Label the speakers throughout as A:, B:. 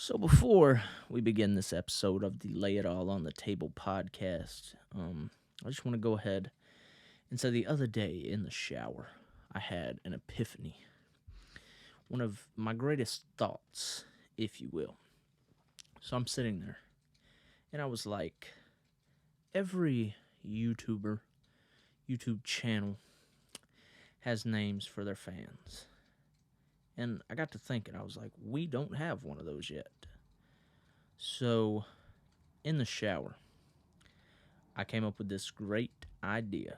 A: So before we begin this episode of the Lay It All on the Table podcast, I just want to go ahead and say the other day in the shower, I had an epiphany. One of my greatest thoughts, if you will. So I'm sitting there, and I was like, every YouTube channel has names for their fans. And I got to thinking, I was like, we don't have one of those yet. So, in the shower, I came up with this great idea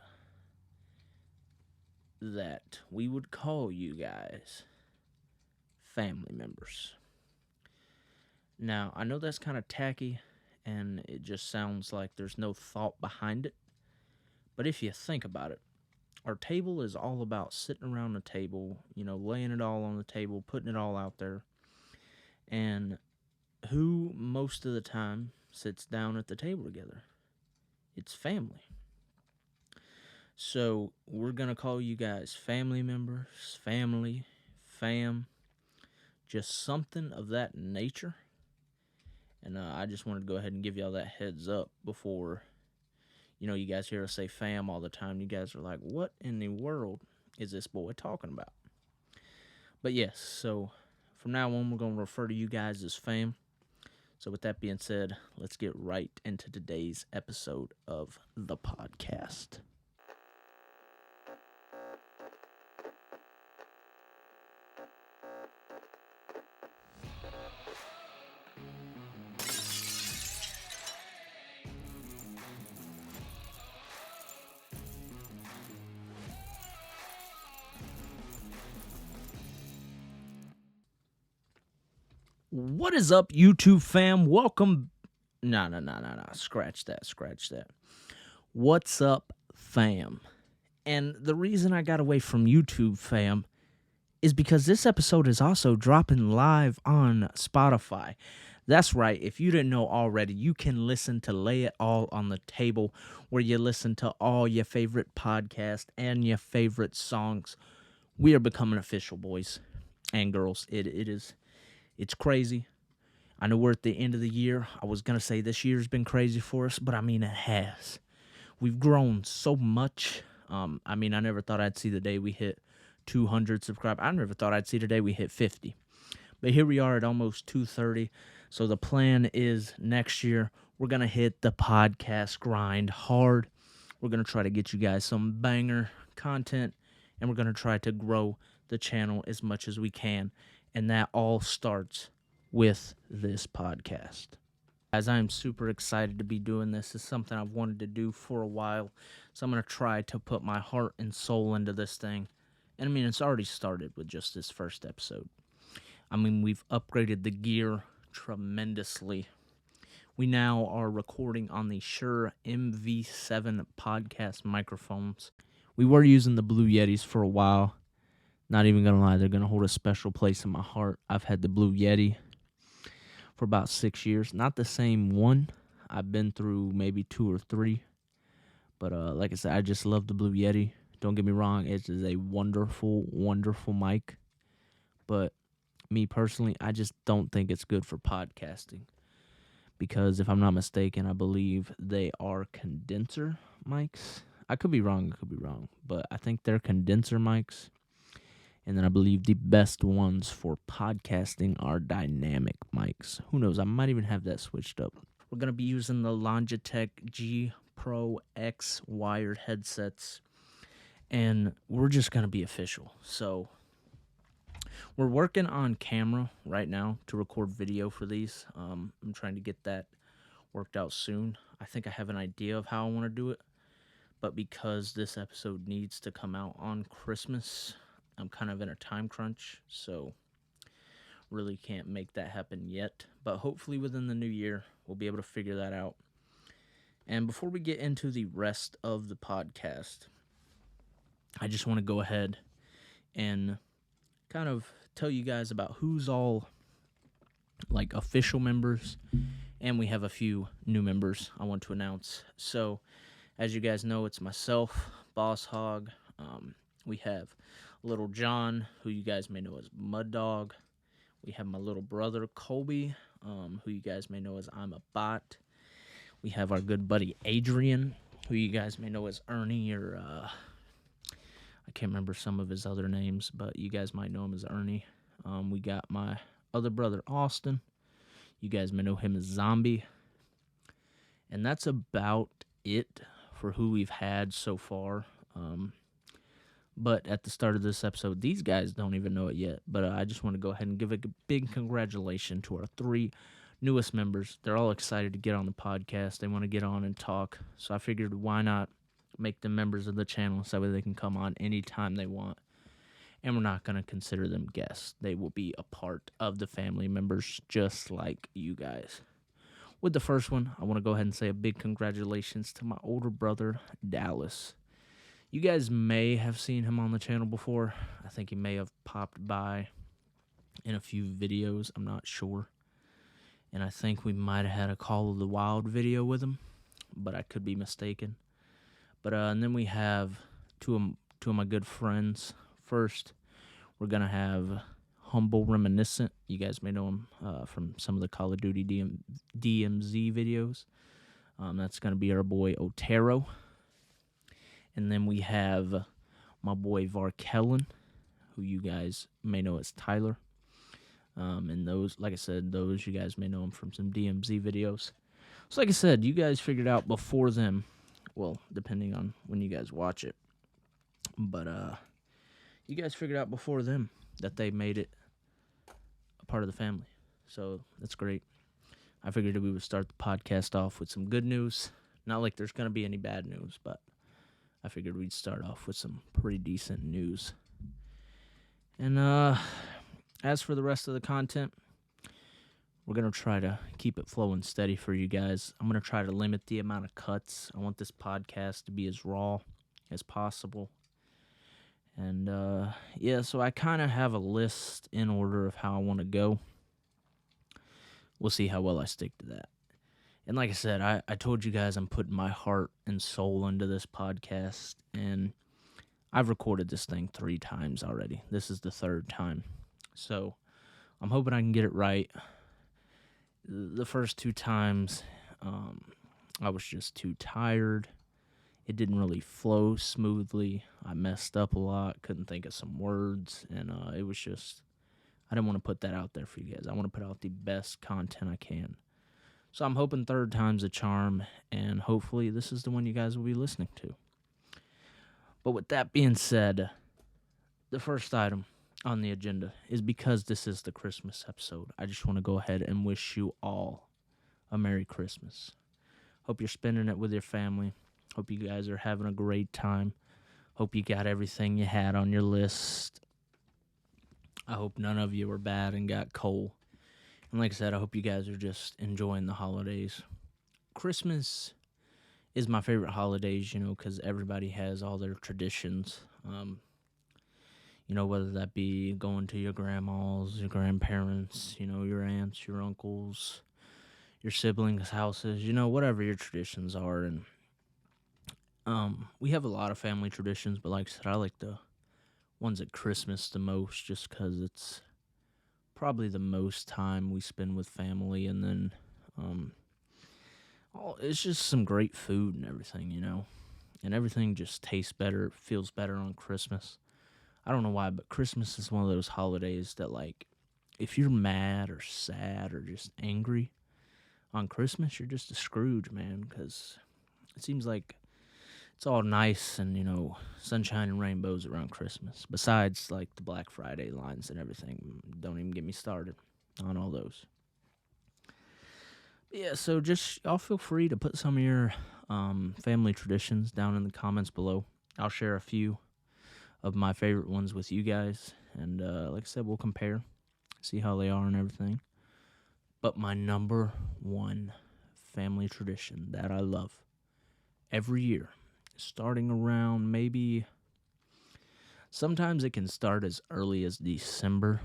A: that we would call you guys family members. Now, I know that's kind of tacky and it just sounds like there's no thought behind it, but if you think about it, our table is all about sitting around the table, laying it all on the table, putting it all out there. And who most of the time sits down at the table together? It's family. So we're going to call you guys family members, family, fam, just something of that nature. And I just wanted to go ahead and give y'all that heads up before, you guys hear us say fam all the time. You guys are like, what in the world is this boy talking about? But yes, so from now on, we're going to refer to you guys as fam. So with that being said, let's get right into today's episode of the podcast. What is up, YouTube fam? Welcome. No. Scratch that. What's up, fam? And the reason I got away from YouTube, fam, is because this episode is also dropping live on Spotify. That's right. If you didn't know already, you can listen to Lay It All on the Table, where you listen to all your favorite podcasts and your favorite songs. We are becoming official, boys and girls. It's crazy. I know we're at the end of the year. I was going to say this year's been crazy for us, but I mean, it has. We've grown so much. I never thought I'd see the day we hit 200 subscribers. I never thought I'd see the day we hit 50. But here we are at almost 230. So the plan is next year, we're going to hit the podcast grind hard. We're going to try to get you guys some banger content, and we're going to try to grow the channel as much as we can. And that all starts with this podcast. As I'm super excited to be doing this. It's something I've wanted to do for a while. So I'm going to try to put my heart and soul into this thing. And it's already started with just this first episode. We've upgraded the gear tremendously. We now are recording on the Shure MV7 podcast microphones. We were using the Blue Yetis for a while. Not even going to lie, they're going to hold a special place in my heart. I've had the Blue Yeti for about 6 years. Not the same one. I've been through maybe 2 or 3. But like I said, I just love the Blue Yeti. Don't get me wrong, it is a wonderful, wonderful mic. But me personally, I just don't think it's good for podcasting. Because if I'm not mistaken, I believe they are condenser mics. I could be wrong, but I think they're condenser mics. And then I believe the best ones for podcasting are dynamic mics. Who knows? I might even have that switched up. We're going to be using the Logitech G Pro X wired headsets. And we're just going to be official. So we're working on camera right now to record video for these. I'm trying to get that worked out soon. I think I have an idea of how I want to do it. But because this episode needs to come out on Christmas, I'm kind of in a time crunch, so really can't make that happen yet. But hopefully within the new year, we'll be able to figure that out. And before we get into the rest of the podcast, I just want to go ahead and kind of tell you guys about who's all like official members, and we have a few new members I want to announce. So, as you guys know, it's myself, Boss Hog. We have Little John, who you guys may know as Mud Dog. We have my little brother, Colby. who you guys may know as I'm a Bot. We have our good buddy Adrian, who you guys may know as Ernie, or I can't remember some of his other names, but you guys might know him as Ernie. We got my other brother Austin. You guys may know him as Zombie. And that's about it for who we've had so far. But at the start of this episode, these guys don't even know it yet. But I just want to go ahead and give a big congratulations to our 3 newest members. They're all excited to get on the podcast. They want to get on and talk. So I figured, why not make them members of the channel so that they can come on anytime they want. And we're not going to consider them guests. They will be a part of the family members just like you guys. With the first one, I want to go ahead and say a big congratulations to my older brother, Dallas. You guys may have seen him on the channel before. I think he may have popped by in a few videos. I'm not sure. And I think we might have had a Call of the Wild video with him, but I could be mistaken. But and then we have two of my good friends. First, we're going to have Humble Reminiscent. You guys may know him from some of the Call of Duty DMZ videos. That's going to be our boy Otero. And then we have my boy Varkellen, who you guys may know as Tyler. And those, like I said, those you guys may know him from some DMZ videos. So like I said, you guys figured out before them, well, depending on when you guys watch it. But you guys figured out before them that they made it a part of the family. So that's great. I figured we would start the podcast off with some good news. Not like there's going to be any bad news, but I figured we'd start off with some pretty decent news. And as for the rest of the content, we're going to try to keep it flowing steady for you guys. I'm going to try to limit the amount of cuts. I want this podcast to be as raw as possible. And, yeah, so I kind of have a list in order of how I want to go. We'll see how well I stick to that. And like I said, I told you guys I'm putting my heart and soul into this podcast, and I've recorded this thing 3 times already. This is the 3rd time. So I'm hoping I can get it right. The first 2 times, I was just too tired. It didn't really flow smoothly. I messed up a lot, couldn't think of some words, and it was just, I didn't want to put that out there for you guys. I want to put out the best content I can. So I'm hoping 3rd time's a charm, and hopefully this is the one you guys will be listening to. But with that being said, the first item on the agenda is, because this is the Christmas episode, I just want to go ahead and wish you all a Merry Christmas. Hope you're spending it with your family. Hope you guys are having a great time. Hope you got everything you had on your list. I hope none of you were bad and got cold. And like I said, I hope you guys are just enjoying the holidays. Christmas is my favorite holidays, because everybody has all their traditions. Whether that be going to your grandma's, your grandparents, your aunts, your uncles, your siblings' houses, whatever your traditions are. And we have a lot of family traditions, but like I said, I like the ones at Christmas the most, just because it's probably the most time we spend with family. And then it's just some great food and everything, and everything just tastes better, feels better on Christmas. I don't know why, but Christmas is one of those holidays that, like, if you're mad or sad or just angry on Christmas, you're just a Scrooge, man, because it seems like it's all nice and, sunshine and rainbows around Christmas. Besides, like, the Black Friday lines and everything. Don't even get me started on all those. But yeah, so just, y'all feel free to put some of your family traditions down in the comments below. I'll share a few of my favorite ones with you guys. And like I said, we'll compare, see how they are and everything. But my number 1 family tradition that I love every year, starting around maybe, sometimes it can start as early as December,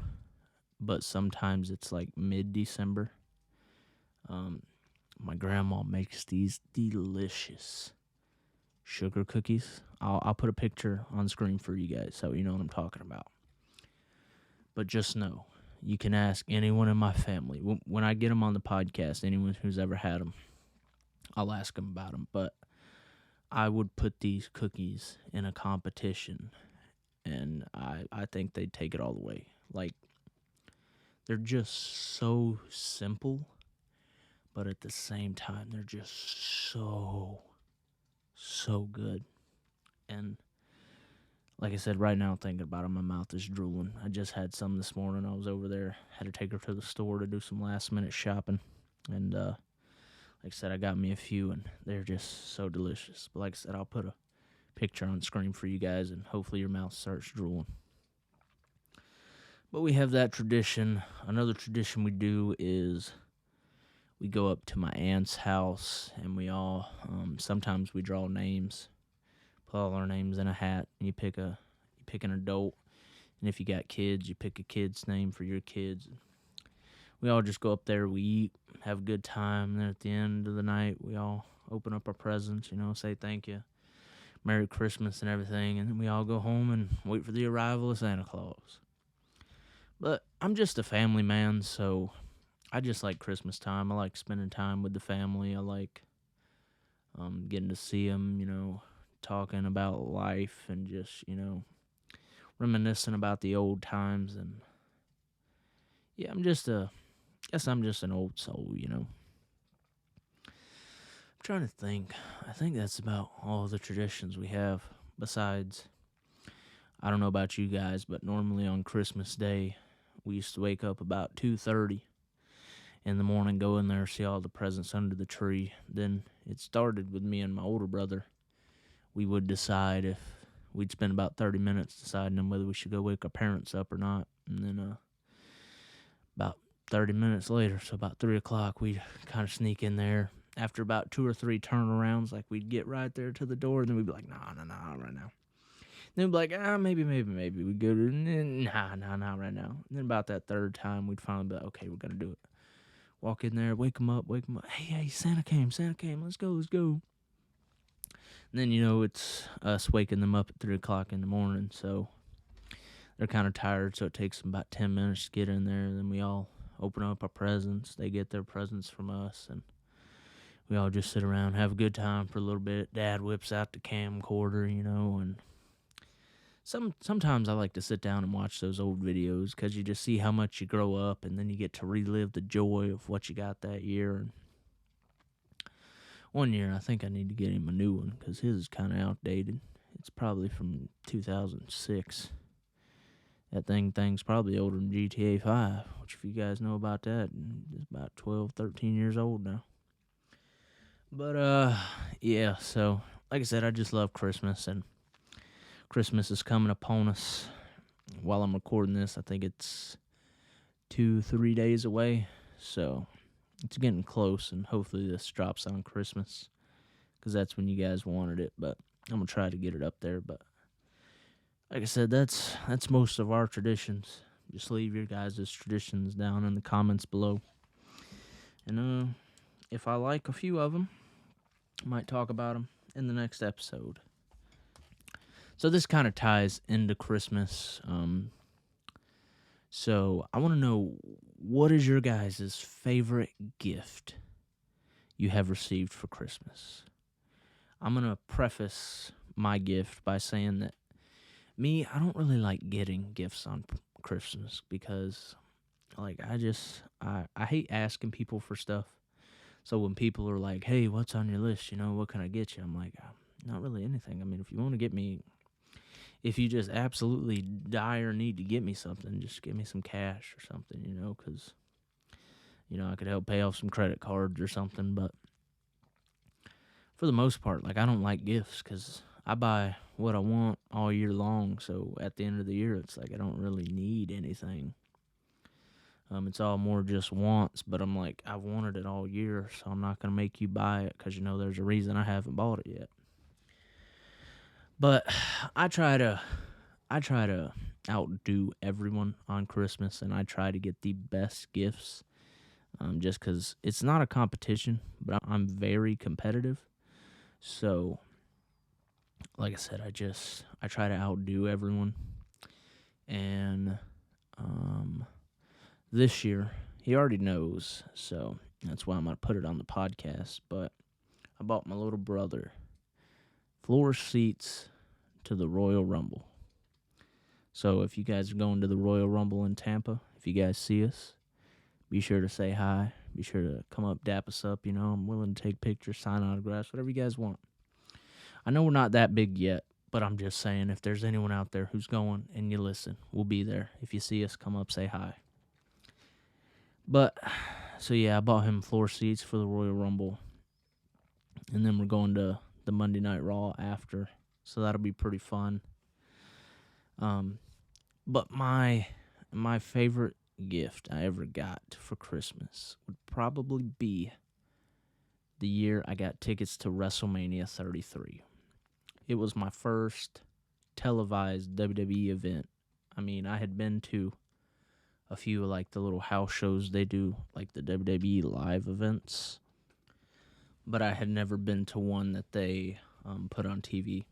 A: but sometimes it's like mid-December. My grandma makes these delicious sugar cookies. I'll put a picture on screen for you guys so you know what I'm talking about. But just know, You can ask anyone in my family. When I get them on the podcast, anyone who's ever had them, I'll ask them about them. But I would put these cookies in a competition, and I think they'd take it all the way. Like, they're just so simple, but at the same time, they're just so good. And like I said, right now, thinking about it, my mouth is drooling. I just had some this morning. I was over there, had to take her to the store to do some last minute shopping. And like I said, I got me a few, and they're just so delicious. But like I said, I'll put a picture on screen for you guys, and hopefully your mouth starts drooling. But we have that tradition. Another tradition we do is we go up to my aunt's house, and we all, sometimes we draw names, put all our names in a hat, and you pick an adult, and if you got kids, you pick a kid's name for your kids. We all just go up there, we eat, have a good time, and then at the end of the night, we all open up our presents, say thank you, Merry Christmas and everything, and then we all go home and wait for the arrival of Santa Claus. But I'm just a family man, so I just like Christmas time. I like spending time with the family. I like getting to see them, talking about life and just, reminiscing about the old times. And yeah, I'm just an old soul. I'm trying to think. I think that's about all the traditions we have. Besides, I don't know about you guys, but normally on Christmas Day, we used to wake up about 2:30 in the morning, go in there, see all the presents under the tree. Then it started with me and my older brother. We would decide if we'd spend about 30 minutes deciding on whether we should go wake our parents up or not. And then about 30 minutes later, so about 3 o'clock, we'd kind of sneak in there. After about 2 or 3 turnarounds, like we'd get right there to the door, and then we'd be like, nah, right now. Then we'd be like, maybe. We'd go to, nah, right now. And then about that third time, we'd finally be like, okay, we're going to do it. Walk in there, wake them up. Hey, Santa came, let's go. And then, it's us waking them up at 3 o'clock in the morning, so they're kind of tired, so it takes them about 10 minutes to get in there, and then we all open up our presents. They get their presents from us, and we all just sit around, have a good time for a little bit. Dad whips out the camcorder, and sometimes I like to sit down and watch those old videos because you just see how much you grow up, and then you get to relive the joy of what you got that year. And one year, I think I need to get him a new one because his is kind of outdated. It's probably from 2006. That thing's probably older than GTA 5, which if you guys know about that, it's about 12, 13 years old now. But, yeah, so, like I said, I just love Christmas, and Christmas is coming upon us. While I'm recording this, I think it's 2-3 days away, so it's getting close, and hopefully this drops on Christmas, because that's when you guys wanted it, but I'm going to try to get it up there. But like I said, that's most of our traditions. Just leave your guys' traditions down in the comments below, and if I like a few of them, I might talk about them in the next episode. So this kind of ties into Christmas. So I want to know, what is your guys' favorite gift you have received for Christmas? I'm going to preface my gift by saying that I don't really like getting gifts on Christmas because, like, I hate asking people for stuff. So when people are like, hey, what's on your list? What can I get you? I'm like, not really anything. I mean, if you want to get me, if you just absolutely dire need to get me something, just give me some cash or something, because, I could help pay off some credit cards or something. But for the most part, like, I don't like gifts because I buy what I want all year long. So at the end of the year, it's like I don't really need anything. It's all more just wants, but I'm like, I've wanted it all year, so I'm not going to make you buy it because, there's a reason I haven't bought it yet. But I try to outdo everyone on Christmas, and I try to get the best gifts, just because it's not a competition, but I'm very competitive. So, like I said, I try to outdo everyone, and this year. He already knows, so that's why I'm going to put it on the podcast. But I bought my little brother floor seats to the Royal Rumble. So if you guys are going to the Royal Rumble in Tampa, if you guys see us, be sure to say hi. Be sure to come up, dap us up. I'm willing to take pictures, sign autographs, whatever you guys want. I know we're not that big yet, but I'm just saying, if there's anyone out there who's going and you listen, we'll be there. If you see us, come up, say hi. But, so yeah, I bought him floor seats for the Royal Rumble. And then we're going to the Monday Night Raw after. So that'll be pretty fun. But my favorite gift I ever got for Christmas would probably be the year I got tickets to WrestleMania 33. It was my first televised WWE event. I mean, I had been to a few like the little house shows they do, like the WWE live events, but I had never been to one that they put on TV.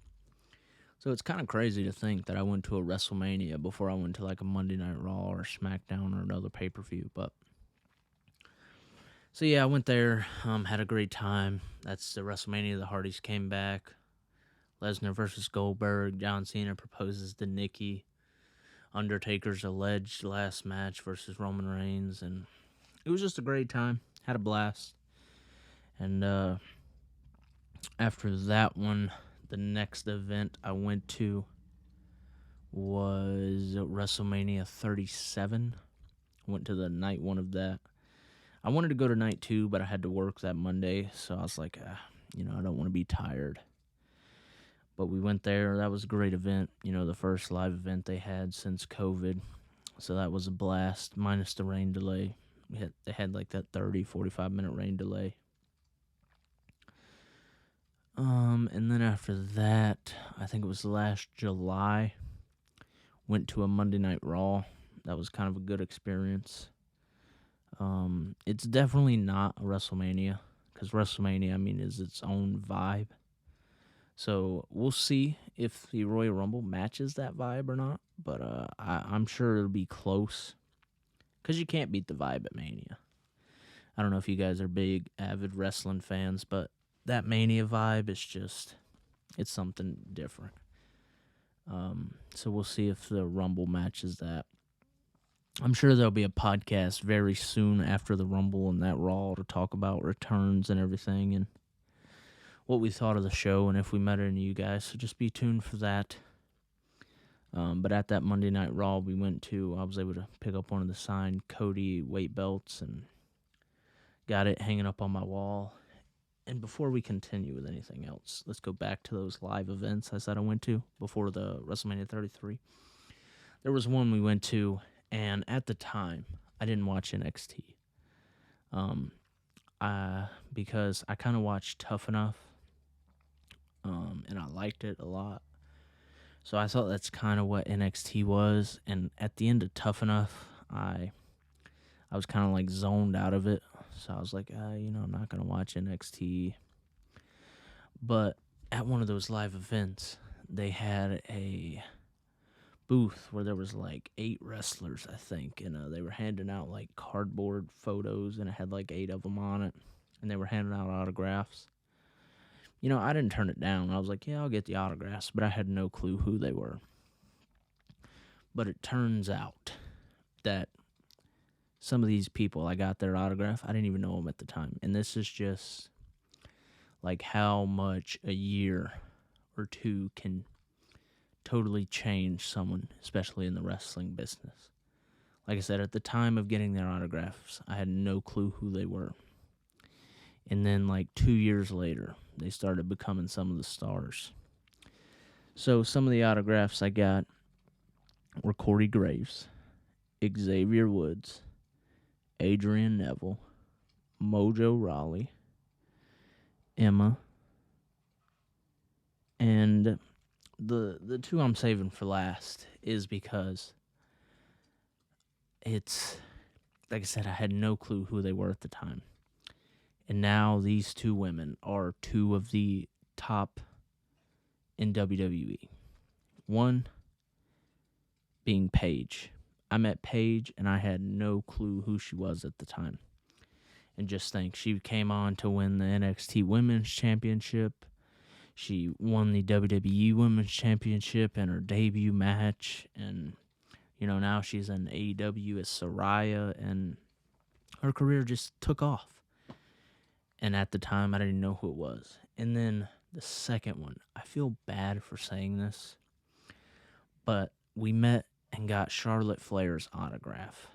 A: So it's kind of crazy to think that I went to a WrestleMania before I went to like a Monday Night Raw or SmackDown or another pay-per-view. But so yeah, I went there, had a great time. That's the WrestleMania. The Hardys came back. Lesnar versus Goldberg. John Cena proposes to Nikki. Undertaker's alleged last match versus Roman Reigns, and it was just a great time. Had a blast. And after that one, the next event I went to was WrestleMania 37. I went to the night one of that. I wanted to go to night 2, but I had to work that Monday, so I was like, I don't want to be tired. But we went there. That was a great event. The first live event they had since COVID. So that was a blast, minus the rain delay. They had like that 30, 45-minute rain delay. And then after that, I think it was last July, went to a Monday Night Raw. That was kind of a good experience. It's definitely not a WrestleMania, because WrestleMania, is its own vibe. So we'll see if the Royal Rumble matches that vibe or not, but I'm sure it'll be close, because you can't beat the vibe at Mania. I don't know if you guys are big, avid wrestling fans, but that Mania vibe is it's something different. So we'll see if the Rumble matches that. I'm sure there'll be a podcast very soon after the Rumble and that Raw to talk about returns and everything and what we thought of the show and if we met any of you guys. So just be tuned for that. But at that Monday Night Raw we went to, I was able to pick up one of the signed Cody weight belts and got it hanging up on my wall. And before we continue with anything else, let's go back to those live events I said I went to before the WrestleMania 33. There was one we went to, and at the time, I didn't watch NXT. Because I kind of watched Tough Enough, and I liked it a lot. So I thought that's kind of what NXT was, and at the end of Tough Enough, I was kind of like zoned out of it. So I was like, I'm not going to watch NXT. But at one of those live events, they had a booth where there was like 8 wrestlers, I think. And they were handing out like cardboard photos, and it had like 8 of them on it. And they were handing out autographs. I didn't turn it down. I was like, yeah, I'll get the autographs. But I had no clue who they were. But it turns out that some of these people, I got their autograph. I didn't even know them at the time. And this is just like how much a year or two can totally change someone, especially in the wrestling business. Like I said, at the time of getting their autographs, I had no clue who they were. And then like 2 years later, they started becoming some of the stars. So some of the autographs I got were Corey Graves, Xavier Woods, Adrian Neville, Mojo Rawley, Emma, and the 2 I'm saving for last is because it's, like I said, I had no clue who they were at the time. And now these 2 women are 2 of the top in WWE. One being Paige. I met Paige and I had no clue who she was at the time. And just think, she came on to win the NXT Women's Championship. She won the WWE Women's Championship in her debut match. And, now she's in AEW as Saraya. And her career just took off. And at the time, I didn't know who it was. And then the second one, I feel bad for saying this, but we met and got Charlotte Flair's autograph.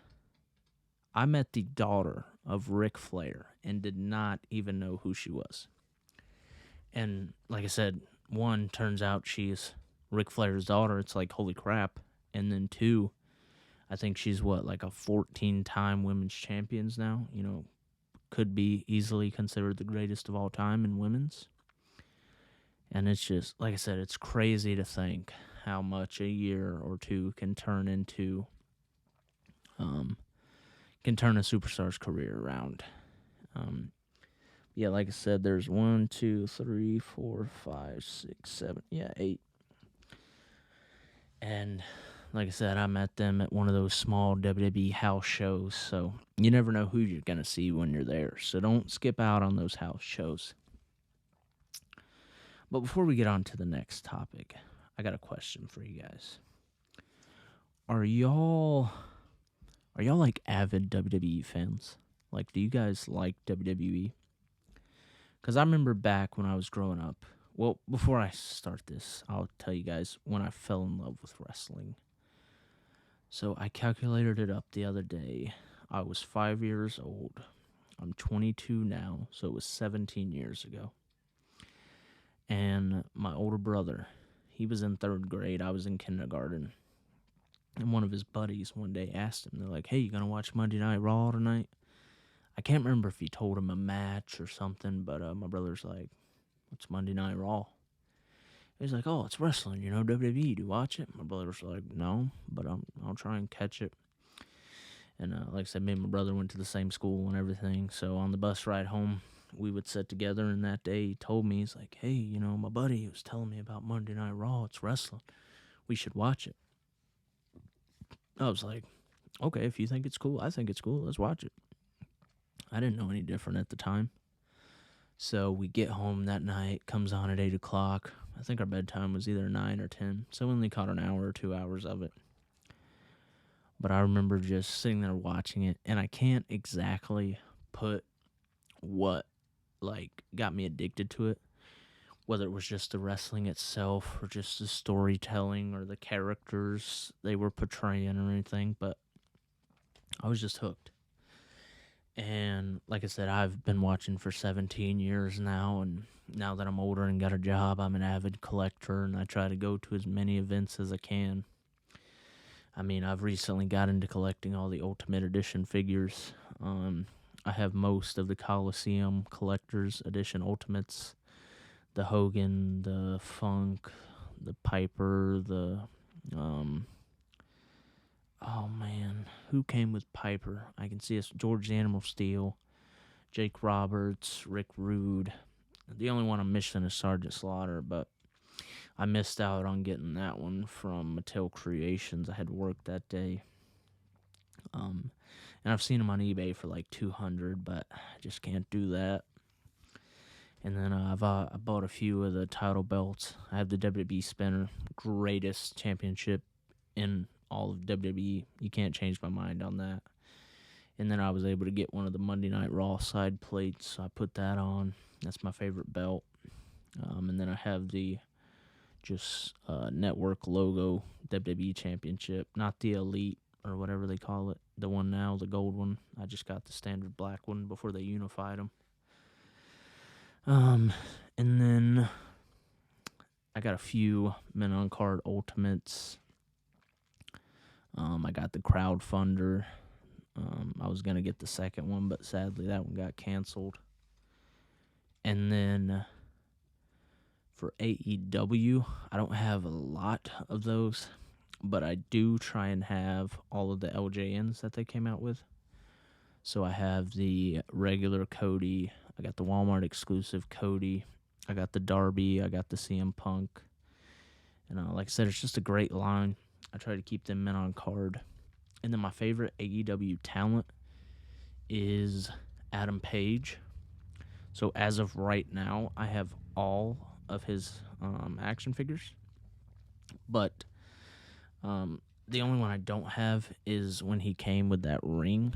A: I met the daughter of Ric Flair and did not even know who she was. And like I said, one, turns out she's Ric Flair's daughter. It's like, holy crap. And then two, I think she's like a 14-time women's champions now. Could be easily considered the greatest of all time in women's. And it's just, like I said, it's crazy to think how much a year or two can turn a superstar's career around. Like I said, there's 1, 2, 3, 4, 5, 6, 7, 8. And like I said, I met them at one of those small WWE house shows, so you never know who you're going to see when you're there. So don't skip out on those house shows. But before we get on to the next topic, I got a question for you guys. Are y'all like avid WWE fans? Like, do you guys like WWE? Because I remember back when I was growing up. Well, before I start this, I'll tell you guys when I fell in love with wrestling. So I calculated it up the other day. I was 5 years old. I'm 22 now, so it was 17 years ago. And my older brother, he was in 3rd grade. I was in kindergarten. And one of his buddies one day asked him, they're like, hey, you going to watch Monday Night Raw tonight? I can't remember if he told him a match or something, but my brother's like, what's Monday Night Raw? He's like, oh, it's wrestling, WWE. Do you watch it? My brother's like, no, but I'll try and catch it. And like I said, me and my brother went to the same school and everything. So on the bus ride home, we would sit together. And that day he told me, he's like, hey, my buddy was telling me about Monday Night Raw. It's wrestling. We should watch it. I was like, okay, if you think it's cool, I think it's cool. Let's watch it. I didn't know any different at the time. So we get home that night, comes on at 8 o'clock. I think our bedtime was either 9 or 10, so we only caught an hour or 2 hours of it. But I remember just sitting there watching it, and I can't exactly put what, got me addicted to it, whether it was just the wrestling itself or just the storytelling or the characters they were portraying or anything, but I was just hooked. And like I said, I've been watching for 17 years now, and now that I'm older and got a job, I'm an avid collector, and I try to go to as many events as I can. I mean, I've recently got into collecting all the Ultimate Edition figures. I have most of the Coliseum Collector's Edition Ultimates, the Hogan, the Funk, the Piper, the... Oh, man. Who came with Piper? I can see it's George Animal Steel, Jake Roberts, Rick Rude. The only one I'm missing is Sergeant Slaughter, but I missed out on getting that one from Mattel Creations. I had work that day. And I've seen them on eBay for like $200, but I just can't do that. And then I bought a few of the title belts. I have the WWE Spinner, greatest championship in all of WWE. You can't change my mind on that. And then I was able to get one of the Monday Night Raw side plates, so I put that on. That's my favorite belt. And then I have the network logo WWE Championship, not the Elite or whatever they call it. The one now, the gold one. I just got the standard black one before they unified them. And then I got a few Men on Card Ultimates. I got the Crowdfunder. I was going to get the second one, but sadly that one got canceled. And then for AEW, I don't have a lot of those, but I do try and have all of the LJNs that they came out with. So I have the regular Cody, I got the Walmart exclusive Cody, I got the Darby, I got the CM Punk. And like I said, it's just a great line. I try to keep them Men on Card. And then my favorite AEW talent is Adam Page. So as of right now, I have all of his action figures, but the only one I don't have is when he came with that ring,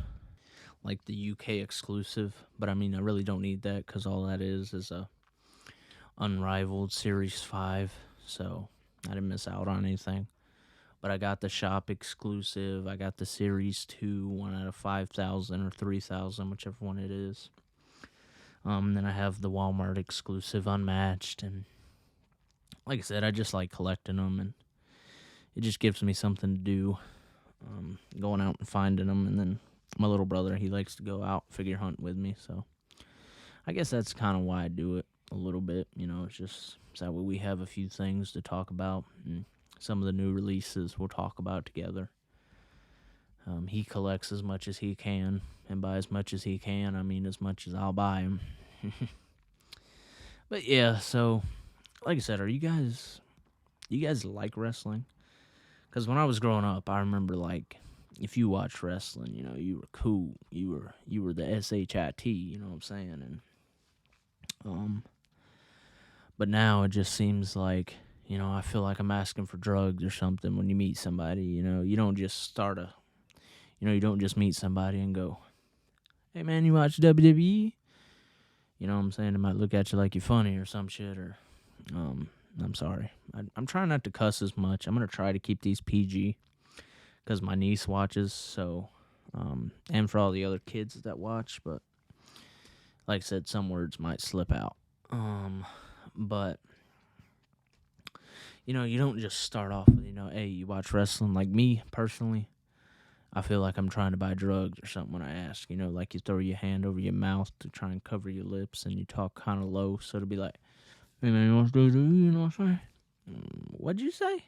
A: like the UK exclusive. But I mean, I really don't need that because all that is a unrivaled Series 5, so I didn't miss out on anything. But I got the shop exclusive. I got the Series 2, 1 out of 5,000 or 3,000, whichever one it is. Then I have the Walmart exclusive Unmatched. And like I said, I just like collecting them, and it just gives me something to do, going out and finding them. And then my little brother, he likes to go out figure hunt with me, so I guess that's kind of why I do it a little bit. It's just so that way we have a few things to talk about, and some of the new releases we'll talk about together. He collects as much as he can, and by as much as he can, I mean as much as I'll buy him. But yeah, so like I said, you guys like wrestling? Because when I was growing up, I remember like if you watched wrestling, you were cool. You were the shit. You know what I'm saying? And but now it just seems like I feel like I'm asking for drugs or something when you meet somebody. You don't just you don't just meet somebody and go, "Hey man, you watch WWE?" You know what I'm saying? They might look at you like you're funny or some shit. Or I'm sorry. I'm trying not to cuss as much. I'm gonna try to keep these PG because my niece watches. So, and for all the other kids that watch, but like I said, some words might slip out. But you don't just start off with hey, you watch wrestling. Like me personally, I feel like I'm trying to buy drugs or something when I ask. Like you throw your hand over your mouth to try and cover your lips, and you talk kind of low, so to be like, "Hey man, you watch WWE?" You know what I'm saying? What'd you say?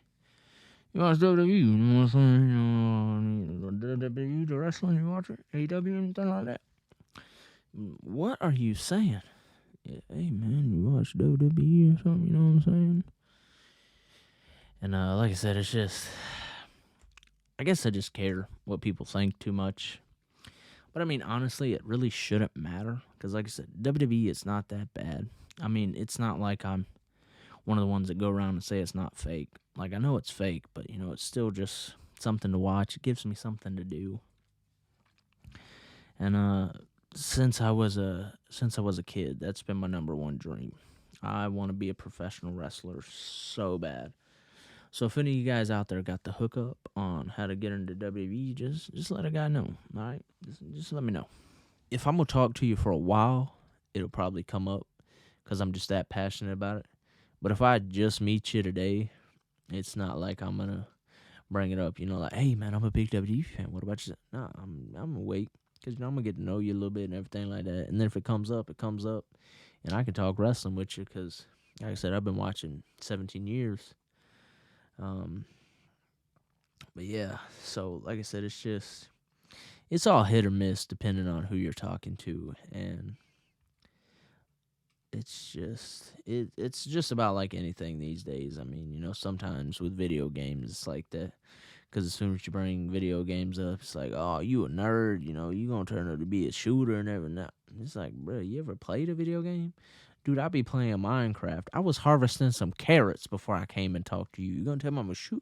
A: You watch WWE? You know what I'm saying? WWE, the wrestling, you watch it? AEW, anything like that? What are you saying? Yeah, hey man, you watch WWE or something? You know what I'm saying? And like I said, it's just, I guess I just care what people think too much. But I mean, honestly, it really shouldn't matter because, like I said, WWE is not that bad. I mean, it's not like I'm one of the ones that go around and say it's not fake. Like I know it's fake, but it's still just something to watch. It gives me something to do. And since I was a kid, that's been my number one dream. I want to be a professional wrestler so bad. So if any of you guys out there got the hookup on how to get into WWE, just let a guy know. All right, just let me know. If I'm gonna talk to you for a while, it'll probably come up because I'm just that passionate about it. But if I just meet you today, it's not like I'm gonna bring it up. Like, hey man, I'm a big WWE fan. What about you? Nah, I'm gonna wait because I'm gonna get to know you a little bit and everything like that. And then if it comes up, it comes up, and I can talk wrestling with you because, like I said, I've been watching 17 years. But yeah, so like I said, it's all hit or miss depending on who you're talking to, and it's just about like anything these days. I mean, sometimes with video games, it's like that. Because as soon as you bring video games up, it's like, oh, you a nerd, you gonna turn out to be a shooter and everything. It's like, bro, you ever played a video game? Dude, I be playing Minecraft. I was harvesting some carrots before I came and talked to you. You gonna tell me I'm a shoot?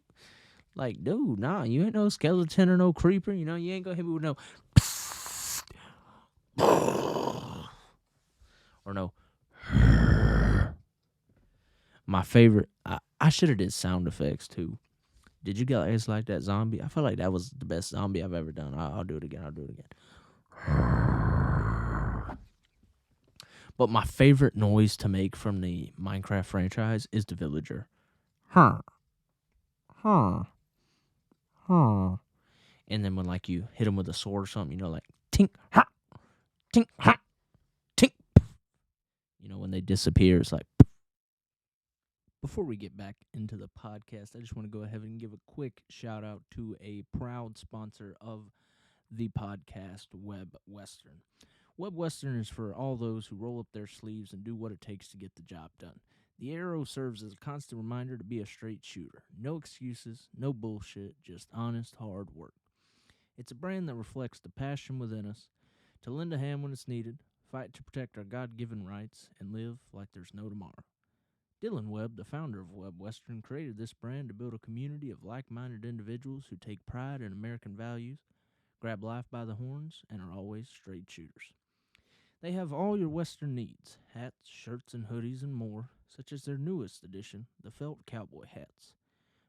A: Like, dude, nah, you ain't no skeleton or no creeper. You ain't gonna hit me with no or no. My favorite, I should have did sound effects too. Did you guys like that zombie? I feel like that was the best zombie I've ever done. I'll do it again. I'll do it again. But my favorite noise to make from the Minecraft franchise is the villager. Huh. Huh. Huh. And then when like you hit him with a sword or something, like tink, ha, tink, ha, tink. When they disappear, it's like. Before we get back into the podcast, I just want to go ahead and give a quick shout out to a proud sponsor of the podcast, Web Western. Web Western is for all those who roll up their sleeves and do what it takes to get the job done. The arrow serves as a constant reminder to be a straight shooter. No excuses, no bullshit, just honest, hard work. It's a brand that reflects the passion within us to lend a hand when it's needed, fight to protect our God given rights, and live like there's no tomorrow. Dylan Webb, the founder of Webb Western, created this brand to build a community of like minded individuals who take pride in American values, grab life by the horns, and are always straight shooters. They have all your Western needs hats, shirts, and hoodies, and more, such as their newest edition, the felt cowboy hats.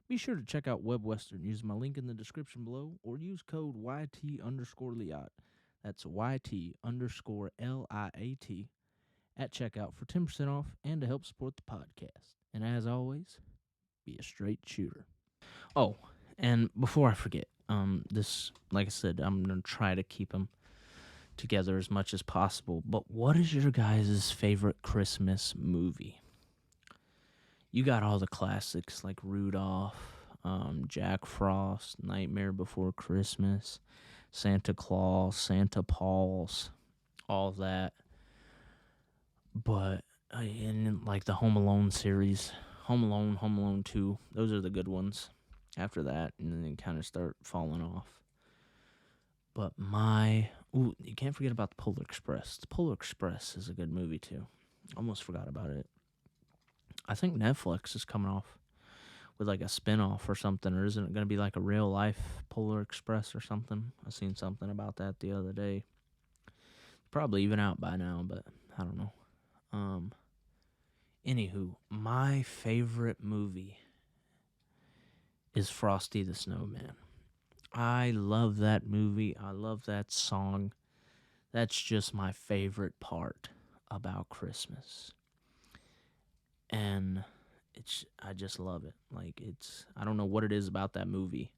A: Be sure to check out Webb Western using my link in the description below or use code YT_Liat. That's YT_LIAT at checkout for 10% off and to help support the podcast. And as always, be a straight shooter. Oh, and before I forget, this, like I said, I'm going to try to keep them together as much as possible. But what is your guys' favorite Christmas movie? You got all the classics like Rudolph, Jack Frost, Nightmare Before Christmas, Santa Claus, Santa Paws, all that. But and like the Home Alone series, Home Alone 2, those are the good ones. After that, and then they kind of start falling off. But you can't forget about the Polar Express. The Polar Express is a good movie too. Almost forgot about it. I think Netflix is coming off with like a spin-off or something, or isn't it going to be like a real life Polar Express or something? I seen something about that the other day. Probably even out by now, but I don't know. Anywho, my favorite movie is Frosty the Snowman. I love that movie. I love that song. That's just my favorite part about Christmas. And I just love it. Like I don't know what it is about that movie,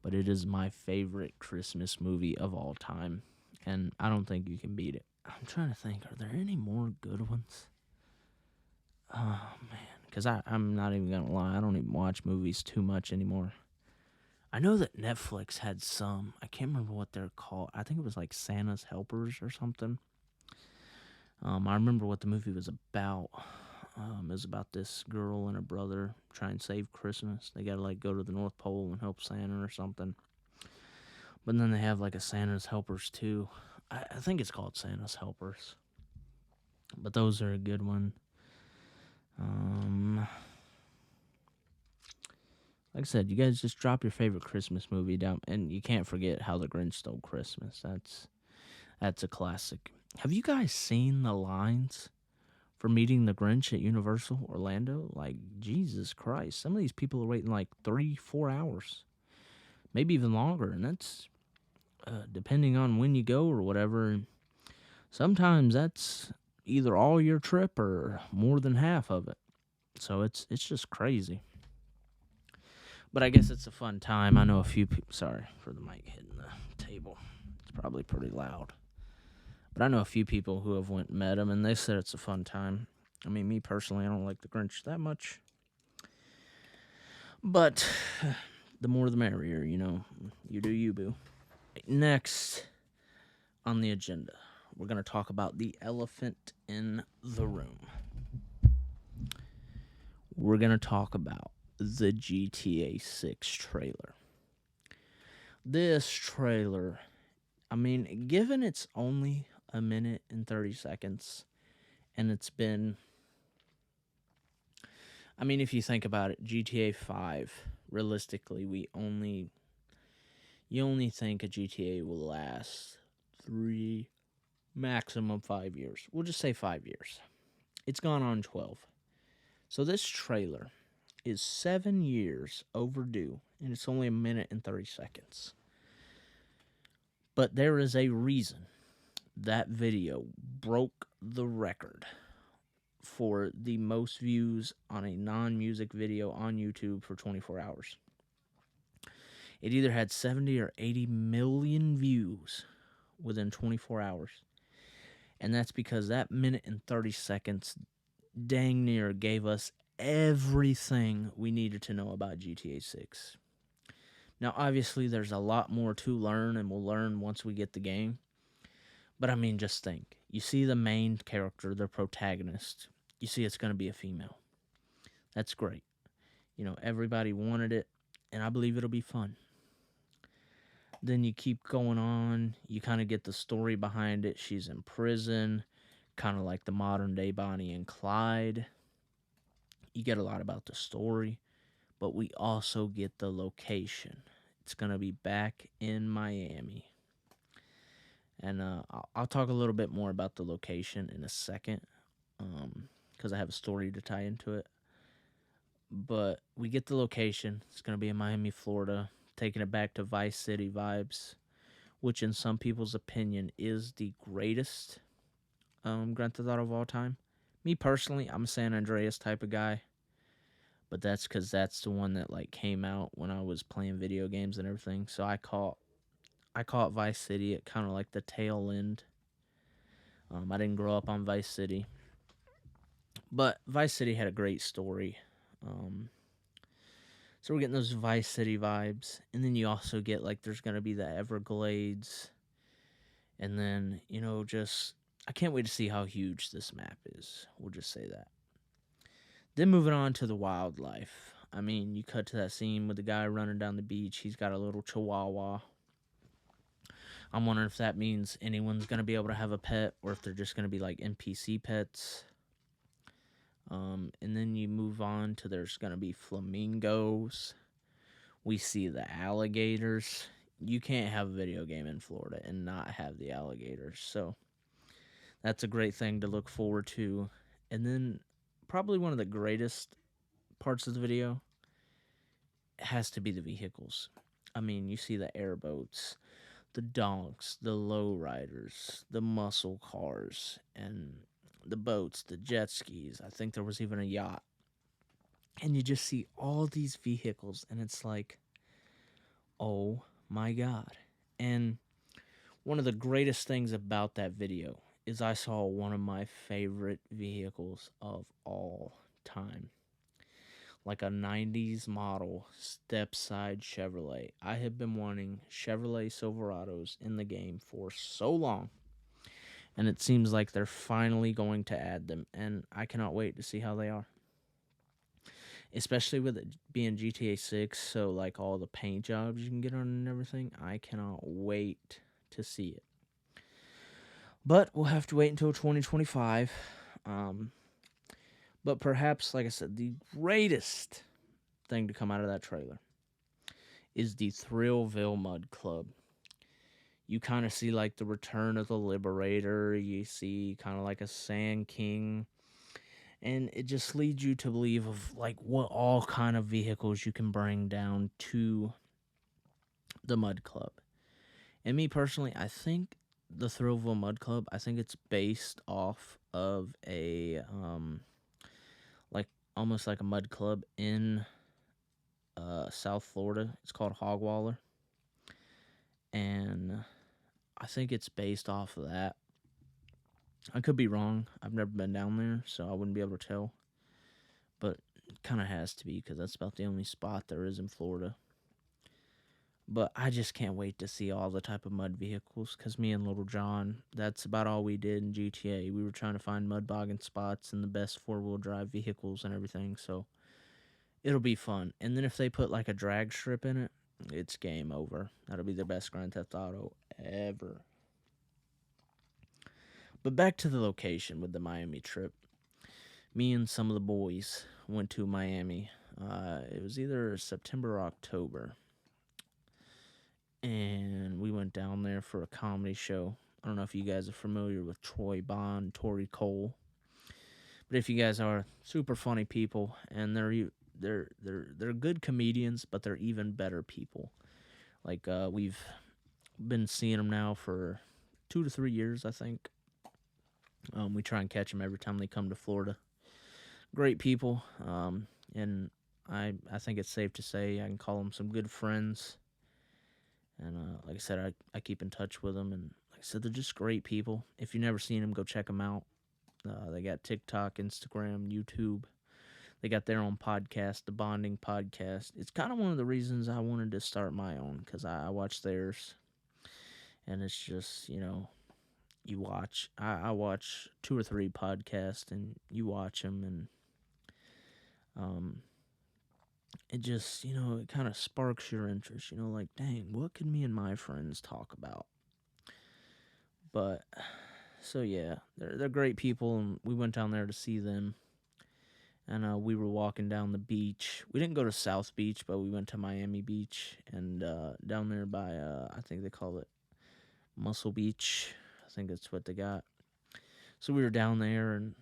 A: but it is my favorite Christmas movie of all time. And I don't think you can beat it. I'm trying to think, are there any more good ones? Oh, man. Because I'm not even going to lie. I don't even watch movies too much anymore. I know that Netflix had some. I can't remember what they're called. I think it was like Santa's Helpers or something. I remember what the movie was about. It was about this girl and her brother trying to save Christmas. They got to like go to the North Pole and help Santa or something. But then they have like a Santa's Helpers too. I think it's called Santa's Helpers. But those are a good one. Like I said, you guys just drop your favorite Christmas movie down, and you can't forget How the Grinch Stole Christmas. That's a classic. Have you guys seen the lines for Meeting the Grinch at Universal Orlando? Like, Jesus Christ, some of these people are waiting like 3-4 hours, maybe even longer, and that's depending on when you go or whatever. Sometimes that's either all your trip or more than half of it. So it's just crazy. But I guess it's a fun time. I know a few people. Sorry for the mic hitting the table. It's probably pretty loud. But I know a few people who have went and met him, and they said it's a fun time. I mean, me personally, I don't like the Grinch that much. But the more the merrier, you know. You do you, boo. Next on the agenda, we're going to talk about the elephant in the room. We're going to talk about the GTA 6 trailer. This trailer, I mean, given it's only a minute and 30 seconds, and it's been, I mean, if you think about it, GTA 5, realistically, you only think a GTA will last 3, maximum 5 years. We'll just say 5 years. It's gone on 12. So this trailer is 7 years overdue, and it's only a minute and 30 seconds. But there is a reason that video broke the record for the most views on a non-music video on YouTube for 24 hours. It either had 70 or 80 million views within 24 hours. And that's because that minute and 30 seconds dang near gave us everything we needed to know about GTA 6. Now, obviously, there's a lot more to learn, and we'll learn once we get the game. But, I mean, just think. You see the main character, the protagonist. You see it's going to be a female. That's great. You know, everybody wanted it, and I believe it'll be fun. Then you keep going on. You kind of get the story behind it. She's in prison, kind of like the modern day Bonnie and Clyde. You get a lot about the story, but we also get the location. It's going to be back in Miami. And I'll talk a little bit more about the location in a second because I have a story to tie into it. But we get the location. It's going to be in Miami, Florida, taking it back to Vice City vibes, which in some people's opinion is the greatest Grand Theft Auto of all time. Me personally, I'm a San Andreas type of guy, but that's because that's the one that like came out when I was playing video games and everything. So I call it Vice City at kind of like the tail end. I didn't grow up on Vice City, but Vice City had a great story. Um, so we're getting those Vice City vibes, and then you also get like there's gonna be the Everglades, and then just I can't wait to see how huge this map is. We'll just say that. Then moving on to the wildlife. I mean, you cut to that scene with the guy running down the beach. He's got a little chihuahua. I'm wondering if that means anyone's going to be able to have a pet or if they're just going to be like NPC pets. And then you move on to there's going to be flamingos. We see the alligators. You can't have a video game in Florida and not have the alligators. So that's a great thing to look forward to. And then probably one of the greatest parts of the video has to be the vehicles. I mean, you see the airboats, the donks, the lowriders, the muscle cars, and the boats, the jet skis. I think there was even a yacht. And you just see all these vehicles, and it's like, oh my God. And one of the greatest things about that video is I saw one of my favorite vehicles of all time. Like a 90s model step-side Chevrolet. I have been wanting Chevrolet Silverados in the game for so long. And it seems like they're finally going to add them. And I cannot wait to see how they are. Especially with it being GTA 6. So like all the paint jobs you can get on and everything. I cannot wait to see it. But we'll have to wait until 2025. But perhaps, like I said, the greatest thing to come out of that trailer is the Thrillville Mud Club. You kind of see like the return of the Liberator. You see kind of like a Sand King. And it just leads you to believe of like what all kind of vehicles you can bring down to the Mud Club. And me personally, I think the Thrillville Mud Club, I think it's based off of a like almost like a mud club in South Florida. It's called Hogwaller, and I think it's based off of that. I could be wrong. I've never been down there, so I wouldn't be able to tell. But it kind of has to be because that's about the only spot there is in Florida. But I just can't wait to see all the type of mud vehicles because me and Little John, that's about all we did in GTA. We were trying to find mud bogging spots and the best four-wheel drive vehicles and everything, so it'll be fun. And then if they put like a drag strip in it, it's game over. That'll be the best Grand Theft Auto ever. But back to the location with the Miami trip. Me and some of the boys went to Miami. It was either September or October. And we went down there for a comedy show. I don't know if you guys are familiar with Troy Bond, Tori Cole. But if you guys are, super funny people, and they're good comedians, but they're even better people. Like we've been seeing them now for 2 to 3 years, I think. We try and catch them every time they come to Florida. Great people, and I think it's safe to say I can call them some good friends. And like I said, I keep in touch with them, and like I said, they're just great people. If you've never seen them, go check them out. They got TikTok, Instagram, YouTube. They got their own podcast, the Bonding Podcast. It's kind of one of the reasons I wanted to start my own, because I watch theirs. And it's just, you watch. I watch 2 or 3 podcasts, and you watch them, and it just, it kind of sparks your interest, like, dang, what could me and my friends talk about? But, so yeah, they're great people, and we went down there to see them. And we were walking down the beach. We didn't go to South Beach, but we went to Miami Beach, and down there by, I think they call it Muscle Beach. I think that's what they got. So we were down there, and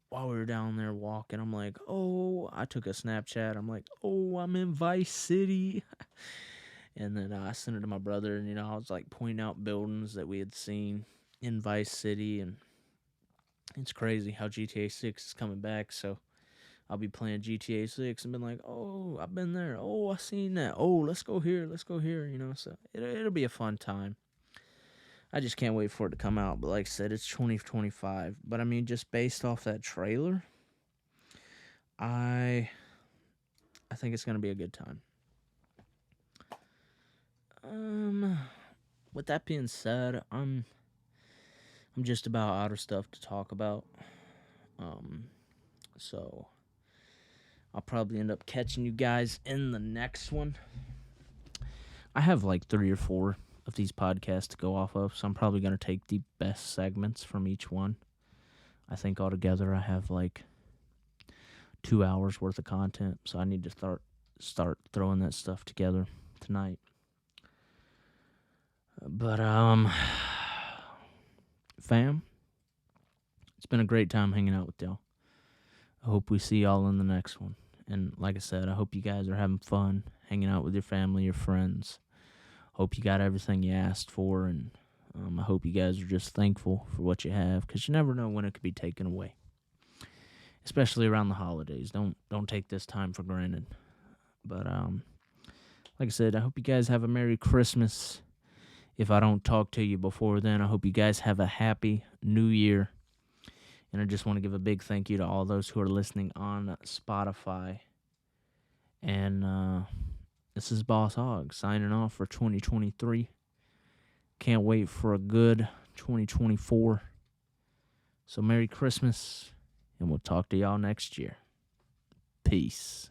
A: while we were down there walking, I'm like, oh, I took a Snapchat. I'm like, oh, I'm in Vice City. And then I sent it to my brother, and, I was like pointing out buildings that we had seen in Vice City. And it's crazy how GTA 6 is coming back. So I'll be playing GTA 6 and been like, oh, I've been there. Oh, I seen that. Oh, let's go here. Let's go here. So it'll be a fun time. I just can't wait for it to come out. But like I said, it's 2025. But I mean, just based off that trailer, I think it's gonna be a good time. With that being said, I'm just about out of stuff to talk about. So I'll probably end up catching you guys in the next one. I have like 3 or 4 of these podcasts to go off of, so I'm probably going to take the best segments from each one. I think altogether I have like 2 hours worth of content, so I need to start throwing that stuff together tonight. But fam, it's been a great time hanging out with y'all. I hope we see y'all in the next one. And like I said, I hope you guys are having fun hanging out with your family, your friends. Hope you got everything you asked for, and I hope you guys are just thankful for what you have, because you never know when it could be taken away, especially around the holidays. Don't take this time for granted. But like I said, I hope you guys have a Merry Christmas. If I don't talk to you before then, I hope you guys have a Happy New Year. And I just want to give a big thank you to all those who are listening on Spotify. And this is Boss Hog signing off for 2023. Can't wait for a good 2024. So Merry Christmas, and we'll talk to y'all next year. Peace.